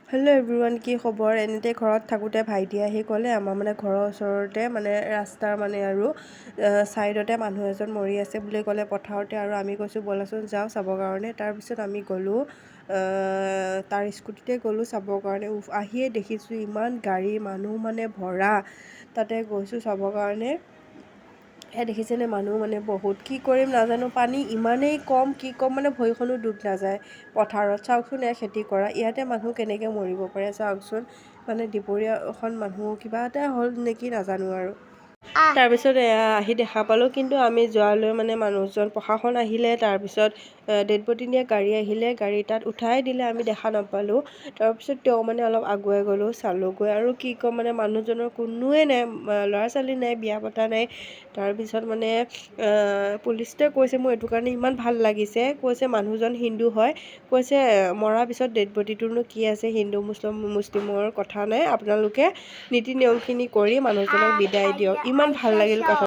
Hello' everyone, কি খবৰ? এনেতে ঘৰত থাকোঁতে ভাইটি আহি ক'লে আমাৰ মানে ঘৰৰ ওচৰতে মানে ৰাস্তাৰ মানে আৰু ছাইডতে মানুহ এজন মৰি আছে বুলি ক'লে পথাৰতে। আৰু আমি কৈছোঁ ব'লাচোন যাওঁ চাবৰ কাৰণে। তাৰপিছত আমি গ'লোঁ, তাৰ স্কুটিতে গ'লোঁ চাবৰ কাৰণে। আহিয়ে দেখিছোঁ ইমান গাড়ী মানুহ মানে ভৰা, তাতে গৈছোঁ চাবৰ কাৰণে। দেখিছেনে মানুহ মানে বহুত, কি কৰিম নাজানো, পানী ইমানেই কম, কি কম মানে ভৰিখনো ডুব নাযায় পথাৰত। চাওকচোন এয়া খেতি কৰা, ইয়াতে মানুহ কেনেকৈ মৰিব পাৰে চাওকচোন। মানে দুপৰীয়া মানুহ কিবা এটা হ'ল নেকি নাজানো আৰু। তাৰপিছত আহি দেখা পালোঁ, কিন্তু আমি যোৱালৈ মানে মানুহজন প্ৰশাসন আহিলে। তাৰপিছত ডেড বডি নিয়া গাড়ী আহিলে, গাড়ী তাত উঠাই দিলে, আমি দেখা নাপালোঁ। তাৰপিছত তেওঁ মানে অলপ আগুৱাই গ'লোঁ, চালোঁগৈ। আৰু কি ক'ম মানে মানুহজনৰ কোনোৱে নাই, ল'ৰা ছোৱালী নাই, বিয়া পতা নাই। তাৰপিছত মানে পুলিচটোৱে কৈছে, মোৰ এইটো কাৰণে ইমান ভাল লাগিছে, কৈছে মানুহজন হিন্দু হয়। কৈছে মৰাৰ পিছত ডেড বডিটোনো কি আছে, হিন্দু মুছলিমৰ কথা নাই, আপোনালোকে নীতি নিয়মখিনি কৰি মানুহজনক বিদায় দিয়ক। ইমান ভাল লাগিল কথা।